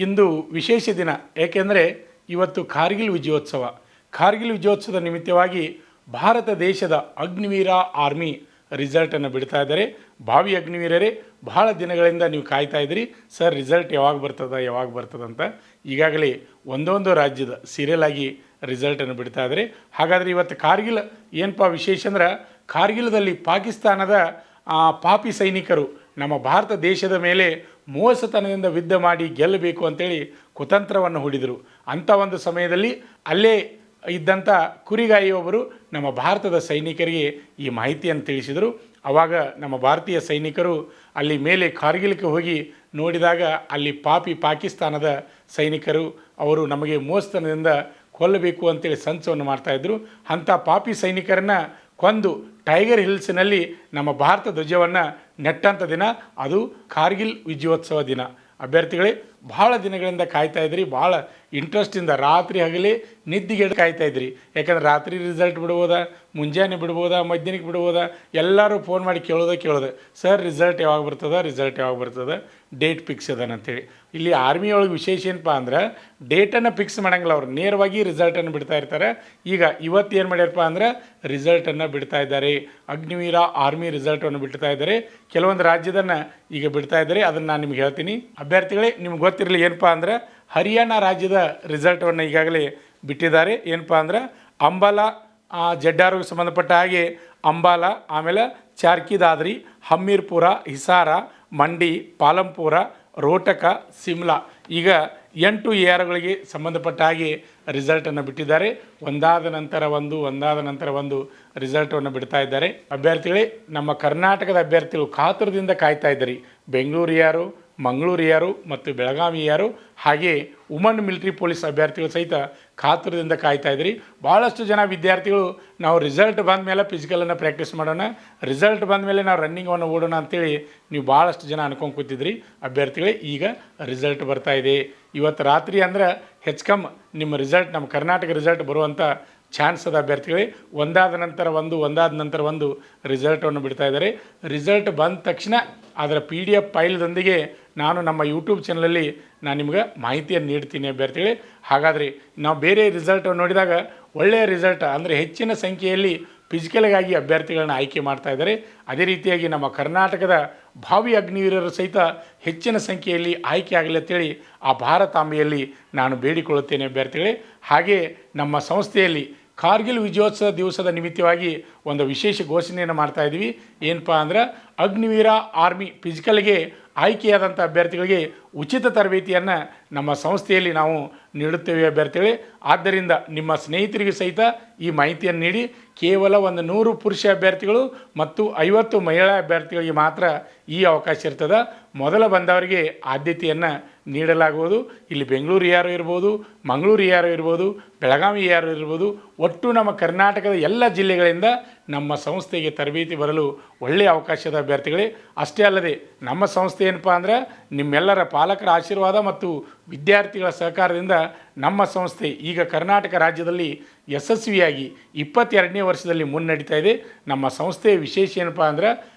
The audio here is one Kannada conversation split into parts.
ಇಂದು ವಿಶೇಷ ದಿನ. ಏಕೆಂದರೆ ಇವತ್ತು ಕಾರ್ಗಿಲ್ ವಿಜಯೋತ್ಸವ. ಕಾರ್ಗಿಲ್ ವಿಜಯೋತ್ಸವದ ನಿಮಿತ್ತವಾಗಿ ಭಾರತ ದೇಶದ ಅಗ್ನಿವೀರ ಆರ್ಮಿ ರಿಸಲ್ಟನ್ನು ಬಿಡ್ತಾ ಇದ್ದಾರೆ. ಭಾವಿ ಅಗ್ನಿವೀರರೇ, ಬಹಳ ದಿನಗಳಿಂದ ನೀವು ಕಾಯ್ತಾ ಇದ್ದೀರಿ, ಸರ್ ರಿಸಲ್ಟ್ ಯಾವಾಗ ಬರ್ತದೆ ಅಂತ. ಈಗಾಗಲೇ ಒಂದೊಂದು ರಾಜ್ಯದ ಸೀರಿಯಲ್ ಆಗಿ ರಿಸಲ್ಟನ್ನು ಬಿಡ್ತಾ ಇದ್ದಾರೆ. ಹಾಗಾದರೆ ಇವತ್ತು ಕಾರ್ಗಿಲ್ ಏನಪ್ಪ ವಿಶೇಷ ಅಂದ್ರೆ, ಕಾರ್ಗಿಲ್ದಲ್ಲಿ ಪಾಕಿಸ್ತಾನದ ಪಾಪಿ ಸೈನಿಕರು ನಮ್ಮ ಭಾರತ ದೇಶದ ಮೇಲೆ ಮೋಸತನದಿಂದ ಯುದ್ಧ ಮಾಡಿ ಗೆಲ್ಲಬೇಕು ಅಂತೇಳಿ ಕುತಂತ್ರವನ್ನು ಹೂಡಿದರು. ಅಂಥ ಒಂದು ಸಮಯದಲ್ಲಿ ಅಲ್ಲೇ ಇದ್ದಂಥ ಕುರಿಗಾಯಿಯೊಬ್ಬರು ನಮ್ಮ ಭಾರತದ ಸೈನಿಕರಿಗೆ ಈ ಮಾಹಿತಿಯನ್ನು ತಿಳಿಸಿದರು. ಆವಾಗ ನಮ್ಮ ಭಾರತೀಯ ಸೈನಿಕರು ಅಲ್ಲಿ ಮೇಲೆ ಕಾರ್ಗಿಲ್ಗೆ ಹೋಗಿ ನೋಡಿದಾಗ ಅಲ್ಲಿ ಪಾಕಿಸ್ತಾನದ ಸೈನಿಕರು ಅವರು ನಮಗೆ ಮೋಸತನದಿಂದ ಕೊಲ್ಲಬೇಕು ಅಂತೇಳಿ ಸಂಚವನ್ನು ಮಾಡ್ತಾಯಿದ್ರು. ಅಂಥ ಪಾಪಿ ಸೈನಿಕರನ್ನು ಕೊಂದು ಟೈಗರ್ ಹಿಲ್ಸ್ನಲ್ಲಿ ನಮ್ಮ ಭಾರತ ಧ್ವಜವನ್ನು ನೆಟ್ಟಂಥ ದಿನ ಅದು ಕಾರ್ಗಿಲ್ ವಿಜಯೋತ್ಸವ ದಿನ. ಅಭ್ಯರ್ಥಿಗಳೇ, ಭಾಳ ದಿನಗಳಿಂದ ಕಾಯ್ತಾ ಇದ್ರಿ, ಭಾಳ ಇಂಟ್ರೆಸ್ಟಿಂದ ರಾತ್ರಿ ಹಗಲೇ ನಿದ್ದೆಗೆಡು ಕಾಯ್ತಾ ಇದ್ರಿ. ಯಾಕಂದ್ರೆ ರಾತ್ರಿ ರಿಸಲ್ಟ್ ಬಿಡ್ಬೋದಾ, ಮುಂಜಾನೆ ಬಿಡ್ಬೋದಾ, ಮಧ್ಯಾಹ್ನಕ್ಕೆ ಬಿಡ್ಬೋದಾ, ಎಲ್ಲರೂ ಫೋನ್ ಮಾಡಿ ಕೇಳೋದೆ ಸರ್ ರಿಸಲ್ಟ್ ಯಾವಾಗ ಬರ್ತದೆ, ಡೇಟ್ ಫಿಕ್ಸ್ ಅದಂತೇಳಿ. ಇಲ್ಲಿ ಆರ್ಮಿಯೊಳಗೆ ವಿಶೇಷ ಏನಪ್ಪ ಅಂದ್ರೆ, ಡೇಟನ್ನು ಫಿಕ್ಸ್ ಮಾಡೋಂಗಿಲ್ಲ, ಅವ್ರು ನೇರವಾಗಿ ರಿಸಲ್ಟನ್ನು ಬಿಡ್ತಾ ಇರ್ತಾರೆ. ಈಗ ಇವತ್ತು ಏನು ಮಾಡ್ಯಾರಪ್ಪ ಅಂದ್ರೆ ರಿಸಲ್ಟನ್ನು ಬಿಡ್ತಾ ಇದ್ದಾರೆ. ಅಗ್ನಿವೀರ ಆರ್ಮಿ ರಿಸಲ್ಟನ್ನು ಬಿಡ್ತಾ ಇದ್ದಾರೆ. ಕೆಲವೊಂದು ರಾಜ್ಯದನ್ನು ಈಗ ಬಿಡ್ತಾ ಇದ್ದಾರೆ, ಅದನ್ನು ನಾನು ನಿಮ್ಗೆ ಹೇಳ್ತೀನಿ. ಅಭ್ಯರ್ಥಿಗಳೇ, ನಿಮ್ಗೆ ಗೊತ್ತಿರಲಿ ಏನಪ್ಪ ಅಂದ್ರೆ, ಹರಿಯಾಣ ರಾಜ್ಯದ ರಿಸಲ್ಟನ್ನು ಈಗಾಗಲೇ ಬಿಟ್ಟಿದ್ದಾರೆ. ಏನಪ್ಪ ಅಂದ್ರೆ ಅಂಬಾಲಾ ಜಡ್ಡಾರಿಗೆ ಸಂಬಂಧಪಟ್ಟ ಹಾಗೆ ಅಂಬಾಲಾ, ಆಮೇಲೆ ಚಾರ್ಕಿ ದಾದ್ರಿ, ಹಮ್ಮೀರ್ಪುರ, ಹಿಸಾರ, ಮಂಡಿ, ಪಾಲಂಪುರ, ರೋಟಕ, ಸಿಮ್ಲಾ, ಈಗ 8 ಏರಿಯಾಗಳಿಗೆ ಸಂಬಂಧಪಟ್ಟ ಹಾಗೆ ರಿಸಲ್ಟನ್ನು ಬಿಟ್ಟಿದ್ದಾರೆ. ಒಂದಾದ ನಂತರ ಒಂದು ರಿಸಲ್ಟನ್ನು ಬಿಡ್ತಾ ಇದ್ದಾರೆ. ಅಭ್ಯರ್ಥಿಗಳೇ, ನಮ್ಮ ಕರ್ನಾಟಕದ ಅಭ್ಯರ್ಥಿಗಳು ಕಾತುರದಿಂದ ಕಾಯ್ತಾ ಇದ್ದಾರೆ. ಬೆಂಗಳೂರು ಯಾರು, ಮಂಗಳೂರು ಯಾರು ಮತ್ತು ಬೆಳಗಾವಿ ಯಾರು, ಹಾಗೆ ವುಮನ್ ಮಿಲಿಟರಿ ಪೊಲೀಸ್ ಅಭ್ಯರ್ಥಿಗಳು ಸಹಿತ ಕಾತುರದಿಂದ ಕಾಯ್ತಾ ಇದ್ರಿ. ಭಾಳಷ್ಟು ಜನ ವಿದ್ಯಾರ್ಥಿಗಳು ನಾವು ರಿಸಲ್ಟ್ ಬಂದ ಮೇಲೆ ಫಿಸಿಕಲನ್ನು ಪ್ರಾಕ್ಟೀಸ್ ಮಾಡೋಣ, ರಿಸಲ್ಟ್ ಬಂದ ಮೇಲೆ ನಾವು ರನ್ನಿಂಗನ್ನು ಓಡೋಣ ಅಂತೇಳಿ ನೀವು ಭಾಳಷ್ಟು ಜನ ಅನ್ಕೊಂಡು ಕೂತಿದ್ರಿ. ಅಭ್ಯರ್ಥಿಗಳೇ, ಈಗ ರಿಸಲ್ಟ್ ಬರ್ತಾ ಇದೆ. ಇವತ್ತು ರಾತ್ರಿ ಅಂದ್ರೆ ಹೆಚ್ಚು ನಿಮ್ಮ ರಿಸಲ್ಟ್, ನಮ್ಮ ಕರ್ನಾಟಕ ರಿಸಲ್ಟ್ ಬರುವಂಥ ಚಾನ್ಸ್ ಅದ. ಅಭ್ಯರ್ಥಿಗಳೇ, ಒಂದಾದ ನಂತರ ಒಂದು ರಿಸಲ್ಟನ್ನು ಬಿಡ್ತಾ ಇದ್ದಾರೆ. ರಿಸಲ್ಟ್ ಬಂದ ತಕ್ಷಣ ಅದರ PDF ಫೈಲ್ದೊಂದಿಗೆ ನಾನು ನಮ್ಮ ಯೂಟ್ಯೂಬ್ ಚಾನಲಲ್ಲಿ ನಾನು ನಿಮ್ಗೆ ಮಾಹಿತಿಯನ್ನು ನೀಡ್ತೀನಿ ಅಭ್ಯರ್ಥಿಗಳೇ. ಹಾಗಾದರೆ ನಾವು ಬೇರೆ ರಿಸಲ್ಟನ್ನು ನೋಡಿದಾಗ ಒಳ್ಳೆಯ ರಿಸಲ್ಟ್ ಅಂದರೆ ಹೆಚ್ಚಿನ ಸಂಖ್ಯೆಯಲ್ಲಿ ಫಿಸಿಕಲ್ಗಾಗಿ ಅಭ್ಯರ್ಥಿಗಳನ್ನ ಆಯ್ಕೆ ಮಾಡ್ತಾ ಇದ್ದಾರೆ. ಅದೇ ರೀತಿಯಾಗಿ ನಮ್ಮ ಕರ್ನಾಟಕದ ಭಾವಿ ಅಗ್ನಿವೀರರು ಸಹಿತ ಹೆಚ್ಚಿನ ಸಂಖ್ಯೆಯಲ್ಲಿ ಆಯ್ಕೆ ಆಗಲಿ ಅಂತೇಳಿ ಆ ಭಾರತಾಂಬೆಯಲ್ಲಿ ನಾನು ಬೇಡಿಕೊಳ್ಳುತ್ತೇನೆ ಅಭ್ಯರ್ಥಿಗಳೇ. ಹಾಗೆ ನಮ್ಮ ಸಂಸ್ಥೆಯಲ್ಲಿ ಕಾರ್ಗಿಲ್ ವಿಜಯೋತ್ಸವ ದಿವಸದ ನಿಮಿತ್ತವಾಗಿ ಒಂದು ವಿಶೇಷ ಘೋಷಣೆಯನ್ನು ಮಾಡ್ತಾಯಿದ್ವಿ. ಏನಪ್ಪ ಅಂದ್ರೆ, ಅಗ್ನಿವೀರ ಆರ್ಮಿ ಫಿಸಿಕಲ್ಗೆ ಆಯ್ಕೆಯಾದಂಥ ಅಭ್ಯರ್ಥಿಗಳಿಗೆ ಉಚಿತ ತರಬೇತಿಯನ್ನು ನಮ್ಮ ಸಂಸ್ಥೆಯಲ್ಲಿ ನಾವು ನೀಡುತ್ತೇವೆ ಅಭ್ಯರ್ಥಿಗಳೇ. ಆದ್ದರಿಂದ ನಿಮ್ಮ ಸ್ನೇಹಿತರಿಗೂ ಸಹಿತ ಈ ಮಾಹಿತಿಯನ್ನು ನೀಡಿ. ಕೇವಲ 100 ಪುರುಷ ಅಭ್ಯರ್ಥಿಗಳು ಮತ್ತು 50 ಮಹಿಳಾ ಅಭ್ಯರ್ಥಿಗಳಿಗೆ ಮಾತ್ರ ಈ ಅವಕಾಶ ಇರ್ತದೆ. ಮೊದಲ ಬಂದವರಿಗೆ ಆದ್ಯತೆಯನ್ನು ನೀಡಲಾಗುವುದು. ಇಲ್ಲಿ ಬೆಂಗಳೂರು ಯಾರು ಇರ್ಬೋದು, ಮಂಗಳೂರು ಯಾರು ಇರ್ಬೋದು, ಬೆಳಗಾವಿ ಯಾರು ಇರ್ಬೋದು, ಒಟ್ಟು ನಮ್ಮ ಕರ್ನಾಟಕದ ಎಲ್ಲ ಜಿಲ್ಲೆಗಳಿಂದ ನಮ್ಮ ಸಂಸ್ಥೆಗೆ ತರಬೇತಿ ಬರಲು ಒಳ್ಳೆಯ ಅವಕಾಶದ ಅಭ್ಯರ್ಥಿಗಳೇ. ಅಷ್ಟೇ ಅಲ್ಲದೆ ನಮ್ಮ ಸಂಸ್ಥೆ ಏನಪ್ಪ ಅಂದ್ರೆ, ನಿಮ್ಮೆಲ್ಲರ ಪಾಲಕರ ಆಶೀರ್ವಾದ ಮತ್ತು ವಿದ್ಯಾರ್ಥಿಗಳ ಸಹಕಾರದಿಂದ ನಮ್ಮ ಸಂಸ್ಥೆ ಈಗ ಕರ್ನಾಟಕ ರಾಜ್ಯದಲ್ಲಿ ಯಶಸ್ವಿಯಾಗಿ 22ನೇ ವರ್ಷದಲ್ಲಿ ಮುನ್ನಡೀತಾ ಇದೆ. ನಮ್ಮ ಸಂಸ್ಥೆಯ ವಿಶೇಷ ಏನಪ್ಪ ಅಂದ್ರೆ,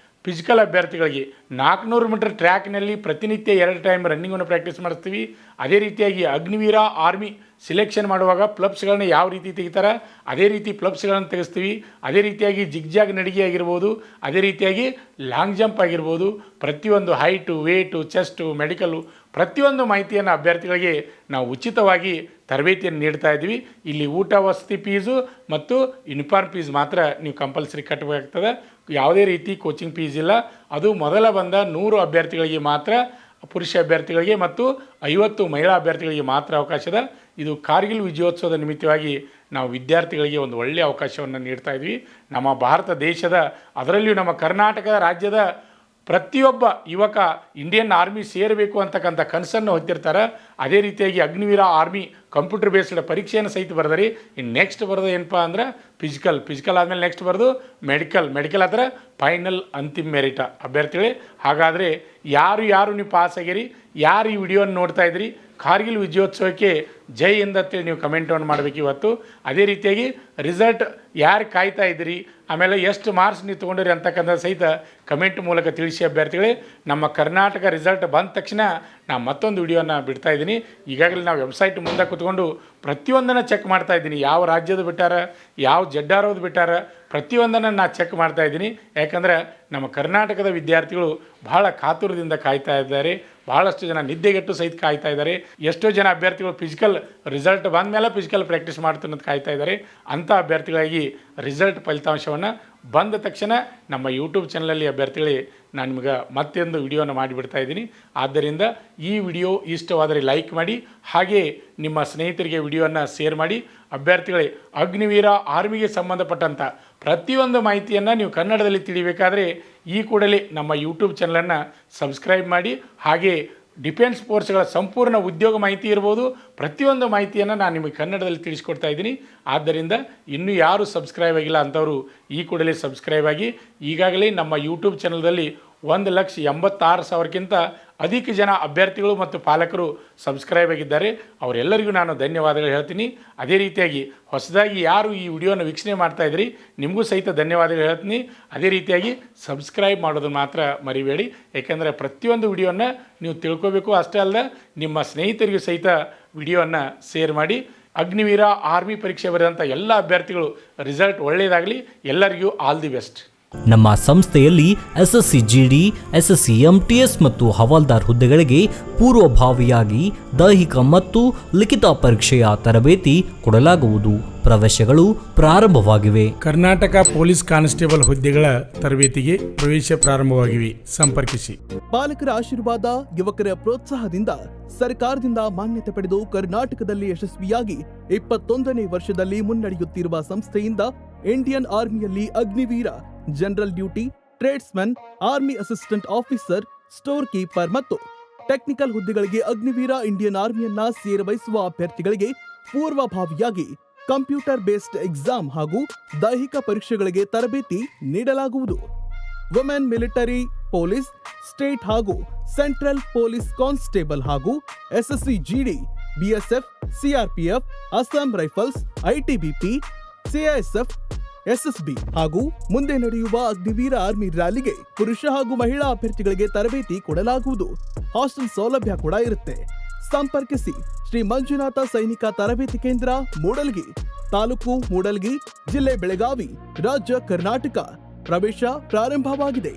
ಫಿಸಿಕಲ್ ಅಭ್ಯರ್ಥಿಗಳಿಗೆ 400 ಮೀಟರ್ ಟ್ರ್ಯಾಕ್ನಲ್ಲಿ ಪ್ರತಿನಿತ್ಯ 2 ಟೈಮ್ ರನ್ನಿಂಗನ್ನು ಪ್ರಾಕ್ಟೀಸ್ ಮಾಡಿಸ್ತೀವಿ. ಅದೇ ರೀತಿಯಾಗಿ ಅಗ್ನಿವೀರ ಆರ್ಮಿ ಸಿಲೆಕ್ಷನ್ ಮಾಡುವಾಗ ಪ್ಲಬ್ಸ್ಗಳನ್ನ ಯಾವ ರೀತಿ ತೆಗಿತಾರೆ ಅದೇ ರೀತಿ ಪ್ಲಬ್ಸ್ಗಳನ್ನು ತೆಗೆಸ್ತೀವಿ. ಅದೇ ರೀತಿಯಾಗಿ ಜಿಗ್ಜಾಗ್ ನಡಿಗೆ ಆಗಿರ್ಬೋದು, ಅದೇ ರೀತಿಯಾಗಿ ಲಾಂಗ್ ಜಂಪ್ ಆಗಿರ್ಬೋದು, ಪ್ರತಿಯೊಂದು ಹೈಟು, ವೇಟು, ಚೆಸ್ಟು, ಮೆಡಿಕಲ್ಲು ಪ್ರತಿಯೊಂದು ಮಾಹಿತಿಯನ್ನು ಅಭ್ಯರ್ಥಿಗಳಿಗೆ ನಾವು ಉಚಿತವಾಗಿ ತರಬೇತಿಯನ್ನು ನೀಡ್ತಾ ಇದ್ವಿ. ಇಲ್ಲಿ ಊಟ ವಸತಿ ಫೀಸು ಮತ್ತು ಯೂನಿಫಾರ್ಮ್ ಫೀಸ್ ಮಾತ್ರ ನೀವು ಕಂಪಲ್ಸರಿ ಕಟ್ಟಬೇಕಾಗ್ತದೆ. ಯಾವುದೇ ರೀತಿ ಕೋಚಿಂಗ್ ಫೀಸ್ ಇಲ್ಲ. ಅದು ಮೊದಲ ಬಂದ 100 ಅಭ್ಯರ್ಥಿಗಳಿಗೆ ಮಾತ್ರ, ಪುರುಷ ಅಭ್ಯರ್ಥಿಗಳಿಗೆ ಮತ್ತು 50 ಮಹಿಳಾ ಅಭ್ಯರ್ಥಿಗಳಿಗೆ ಮಾತ್ರ ಅವಕಾಶದ. ಇದು ಕಾರ್ಗಿಲ್ ವಿಜಯೋತ್ಸವದ ನಿಮಿತ್ತವಾಗಿ ನಾವು ವಿದ್ಯಾರ್ಥಿಗಳಿಗೆ ಒಂದು ಒಳ್ಳೆಯ ಅವಕಾಶವನ್ನು ನೀಡ್ತಾ ಇದ್ವಿ. ನಮ್ಮ ಭಾರತ ದೇಶದ, ಅದರಲ್ಲಿಯೂ ನಮ್ಮ ಕರ್ನಾಟಕ ರಾಜ್ಯದ ಪ್ರತಿಯೊಬ್ಬ ಯುವಕ ಇಂಡಿಯನ್ ಆರ್ಮಿ ಸೇರಬೇಕು ಅಂತಕ್ಕಂಥ ಕನಸನ್ನು ಹೊತ್ತಿರ್ತಾರೆ. ಅದೇ ರೀತಿಯಾಗಿ ಅಗ್ನಿವೀರ ಆರ್ಮಿ ಕಂಪ್ಯೂಟರ್ ಬೇಸ್ಡ್ ಪರೀಕ್ಷೆಯನ್ನು ಸಹಿತ ಬರೆದ್ರಿ. ಇನ್ನು ನೆಕ್ಸ್ಟ್ ಬರೋದು ಏನಪ್ಪ ಅಂದ್ರೆ ಫಿಸಿಕಲ್ ಆದಮೇಲೆ ನೆಕ್ಸ್ಟ್ ಬರೋದು ಮೆಡಿಕಲ್ ಆದರೆ ಫೈನಲ್ ಅಂತಿಮ ಮೆರಿಟ ಅಭ್ಯರ್ಥಿಗಳೇ. ಹಾಗಾದರೆ ಯಾರು ನೀವು ಪಾಸ್ ಆಗಿರಿ, ಯಾರು ಈ ವಿಡಿಯೋನ ನೋಡ್ತಾ ಇದ್ರಿ, ಕಾರ್ಗಿಲ್ ವಿಜಯೋತ್ಸವಕ್ಕೆ ಜೈ ಎಂದತ್ತೇಳಿ ನೀವು ಕಮೆಂಟನ್ನು ಮಾಡಬೇಕು ಇವತ್ತು. ಅದೇ ರೀತಿಯಾಗಿ ರಿಸಲ್ಟ್ ಯಾರು ಕಾಯ್ತಾ ಇದ್ದೀರಿ, ಆಮೇಲೆ ಎಷ್ಟು ಮಾರ್ಕ್ಸ್ ನೀವು ತೊಗೊಂಡಿರಿ ಅಂತಕ್ಕಂಥ ಸಹಿತ ಕಮೆಂಟ್ ಮೂಲಕ ತಿಳಿಸಿ ಅಭ್ಯರ್ಥಿಗಳೇ. ನಮ್ಮ ಕರ್ನಾಟಕ ರಿಸಲ್ಟ್ ಬಂದ ತಕ್ಷಣ ನಾನು ಮತ್ತೊಂದು ವಿಡಿಯೋನ ಬಿಡ್ತಾ ಇದ್ದೀನಿ. ಈಗಾಗಲೇ ನಾವು ವೆಬ್ಸೈಟ್ ಮುಂದೆ ಕೂತ್ಕೊಂಡು ಪ್ರತಿಯೊಂದನ್ನು ಚೆಕ್ ಮಾಡ್ತಾ ಇದ್ದೀನಿ. ಯಾವ ರಾಜ್ಯದ ಬಿಟ್ಟಾರ, ಯಾವ ಜಡ್ಡಾರೋದು ಬಿಟ್ಟಾರ, ಪ್ರತಿಯೊಂದನ್ನು ನಾನು ಚೆಕ್ ಮಾಡ್ತಾ ಇದ್ದೀನಿ. ಯಾಕಂದರೆ ನಮ್ಮ ಕರ್ನಾಟಕದ ವಿದ್ಯಾರ್ಥಿಗಳು ಬಹಳ ಕಾತುರದಿಂದ ಕಾಯ್ತಾ ಇದ್ದಾರೆ. ಭಾಳಷ್ಟು ಜನ ನಿದ್ದೆಗೆಟ್ಟು ಸಹಿತ ಕಾಯ್ತಾ ಇದ್ದಾರೆ. ಎಷ್ಟೋ ಜನ ಅಭ್ಯರ್ಥಿಗಳು ಫಿಸಿಕಲ್ ರಿಸಲ್ಟ್ ಬಂದ ಮೇಲೆ ಫಿಸಿಕಲ್ ಪ್ರಾಕ್ಟೀಸ್ ಮಾಡ್ತೀನಿ ಅಂತ ಕಾಯ್ತಾ ಇದ್ದಾರೆ. ಅಂಥ ಅಭ್ಯರ್ಥಿಗಳಿಗೆ ರಿಸಲ್ಟ್ ಫಲಿತಾಂಶವನ್ನು ಬಂದ ತಕ್ಷಣ ನಮ್ಮ ಯೂಟ್ಯೂಬ್ ಚಾನಲಲ್ಲಿ ಅಭ್ಯರ್ಥಿಗಳಿಗೆ ನಾನು ನಿಮಗೆ ಮತ್ತೊಂದು ವಿಡಿಯೋನ ಮಾಡಿಬಿಡ್ತಾ ಇದ್ದೀನಿ. ಆದ್ದರಿಂದ ಈ ವಿಡಿಯೋ ಇಷ್ಟವಾದರೆ ಲೈಕ್ ಮಾಡಿ, ಹಾಗೆ ನಿಮ್ಮ ಸ್ನೇಹಿತರಿಗೆ ವಿಡಿಯೋನ ಶೇರ್ ಮಾಡಿ. ಅಭ್ಯರ್ಥಿಗಳೇ, ಅಗ್ನಿವೀರ ಆರ್ಮಿಗೆ ಸಂಬಂಧಪಟ್ಟಂಥ ಪ್ರತಿಯೊಂದು ಮಾಹಿತಿಯನ್ನು ನೀವು ಕನ್ನಡದಲ್ಲಿ ತಿಳಿಬೇಕಾದರೆ ಈ ಕೂಡಲೇ ನಮ್ಮ ಯೂಟ್ಯೂಬ್ ಚಾನಲನ್ನು ಸಬ್ಸ್ಕ್ರೈಬ್ ಮಾಡಿ. ಹಾಗೆ ಡಿಫೆನ್ಸ್ ಫೋರ್ಸ್ಗಳ ಸಂಪೂರ್ಣ ಉದ್ಯೋಗ ಮಾಹಿತಿ ಇರ್ಬೋದು, ಪ್ರತಿಯೊಂದು ಮಾಹಿತಿಯನ್ನು ನಾನು ನಿಮಗೆ ಕನ್ನಡದಲ್ಲಿ ತಿಳಿಸ್ಕೊಡ್ತಾ ಇದ್ದೀನಿ. ಆದ್ದರಿಂದ ಇನ್ನೂ ಯಾರು ಸಬ್ಸ್ಕ್ರೈಬ್ ಆಗಿಲ್ಲ ಅಂಥವರು ಈ ಕೂಡಲೇ ಸಬ್ಸ್ಕ್ರೈಬ್ ಆಗಿ. ಈಗಾಗಲೇ ನಮ್ಮ ಯೂಟ್ಯೂಬ್ ಚಾನಲ್ದಲ್ಲಿ 1,86,000ಕ್ಕಿಂತ ಅಧಿಕ ಜನ ಅಭ್ಯರ್ಥಿಗಳು ಮತ್ತು ಪಾಲಕರು ಸಬ್ಸ್ಕ್ರೈಬ್ ಆಗಿದ್ದಾರೆ. ಅವರೆಲ್ಲರಿಗೂ ನಾನು ಧನ್ಯವಾದಗಳು ಹೇಳ್ತೀನಿ. ಅದೇ ರೀತಿಯಾಗಿ ಹೊಸದಾಗಿ ಯಾರು ಈ ವಿಡಿಯೋನ ವೀಕ್ಷಣೆ ಮಾಡ್ತಾಯಿದ್ರಿ ನಿಮಗೂ ಸಹಿತ ಧನ್ಯವಾದಗಳು ಹೇಳ್ತೀನಿ. ಅದೇ ರೀತಿಯಾಗಿ ಸಬ್ಸ್ಕ್ರೈಬ್ ಮಾಡೋದು ಮಾತ್ರ ಮರಿಬೇಡಿ. ಏಕೆಂದರೆ ಪ್ರತಿಯೊಂದು ವಿಡಿಯೋನ ನೀವು ತಿಳ್ಕೋಬೇಕು. ಅಷ್ಟೇ ಅಲ್ಲ, ನಿಮ್ಮ ಸ್ನೇಹಿತರಿಗೂ ಸಹಿತ ವಿಡಿಯೋನ ಶೇರ್ ಮಾಡಿ. ಅಗ್ನಿವೀರ ಆರ್ಮಿ ಪರೀಕ್ಷೆ ಬರೆದಂಥ ಎಲ್ಲ ಅಭ್ಯರ್ಥಿಗಳು ರಿಸಲ್ಟ್ ಒಳ್ಳೆಯದಾಗಲಿ. ಎಲ್ಲರಿಗೂ ಆಲ್ ದಿ ಬೆಸ್ಟ್. ನಮ್ಮ ಸಂಸ್ಥೆಯಲ್ಲಿ SSC GD, SSC MTS ಮತ್ತು ಹವಾಲ್ದಾರ್ ಹುದ್ದೆಗಳಿಗೆ ಪೂರ್ವಭಾವಿಯಾಗಿ ದೈಹಿಕ ಮತ್ತು ಲಿಖಿತ ಪರೀಕ್ಷೆಯ ತರಬೇತಿ ಕೊಡಲಾಗುವುದು. ಪ್ರವೇಶಗಳು ಪ್ರಾರಂಭವಾಗಿವೆ. ಕರ್ನಾಟಕ ಪೊಲೀಸ್ ಕಾನ್ಸ್ಟೇಬಲ್ ಹುದ್ದೆಗಳ ತರಬೇತಿಗೆ ಪ್ರವೇಶ ಪ್ರಾರಂಭವಾಗಿವೆ. ಸಂಪರ್ಕಿಸಿ. ಪಾಲಕರ ಆಶೀರ್ವಾದ, ಯುವಕರ ಪ್ರೋತ್ಸಾಹದಿಂದ ಸರ್ಕಾರದಿಂದ ಮಾನ್ಯತೆ ಪಡೆದು ಕರ್ನಾಟಕದಲ್ಲಿ ಯಶಸ್ವಿಯಾಗಿ 21ನೇ ವರ್ಷದಲ್ಲಿ ಮುನ್ನಡೆಯುತ್ತಿರುವ ಸಂಸ್ಥೆಯಿಂದ ಇಂಡಿಯನ್ ಆರ್ಮಿಯಲ್ಲಿ Agniveer, general duty, tradesman, army assistant officer, store keeper ಮತ್ತು ಟೆಕ್ನಿಕಲ್ ಹುದ್ದೆಗಳಿಗೆ ಅಗ್ನಿವೀರ ಇಂಡಿಯನ್ ಆರ್ಮಿಯನ್ನ ಸೇರಬಯಸುವ ಅಭ್ಯರ್ಥಿಗಳಿಗೆ ಪೂರ್ವಭಾವಿಯಾಗಿ ಕಂಪ್ಯೂಟರ್ ಬೇಸ್ಡ್ ಎಕ್ಸಾಮ್ ಹಾಗೂ ದೈಹಿಕ ಪರೀಕ್ಷೆಗಳಿಗೆ ತರಬೇತಿ ನೀಡಲಾಗುವುದು. ವುಮೆನ್ ಮಿಲಿಟರಿ, ಪೊಲೀಸ್, ಸ್ಟೇಟ್ ಹಾಗೂ ಸೆಂಟ್ರಲ್ ಪೊಲೀಸ್ ಕಾನ್ಸ್ಟೇಬಲ್ ಹಾಗೂ SSC GD, BSF, CRPF, Assam rifles, ITBP, CISF, SSB ಹಾಗೂ ಮುಂದೆ ನಡೆಯುವ ಅಗ್ನಿವೀರ ಆರ್ಮಿ ರ್ಯಾಲಿಗೆ ಪುರುಷ ಹಾಗೂ ಮಹಿಳಾ ಅಭ್ಯರ್ಥಿಗಳಿಗೆ ತರಬೇತಿ ಕೊಡಲಾಗುವುದು. ಹಾಸ್ಟೆಲ್ ಸೌಲಭ್ಯ ಕೂಡ ಇರುತ್ತೆ. ಸಂಪರ್ಕಿಸಿ. ಶ್ರೀ ಮಂಜುನಾಥ ಸೈನಿಕ ತರಬೇತಿ ಕೇಂದ್ರ, ಮೂಡಲ್ಗಿ, ತಾಲೂಕು ಮೂಡಲ್ಗಿ, ಜಿಲ್ಲೆ ಬೆಳಗಾವಿ, ರಾಜ್ಯ ಕರ್ನಾಟಕ. ಪ್ರವೇಶ ಪ್ರಾರಂಭವಾಗಿದೆ.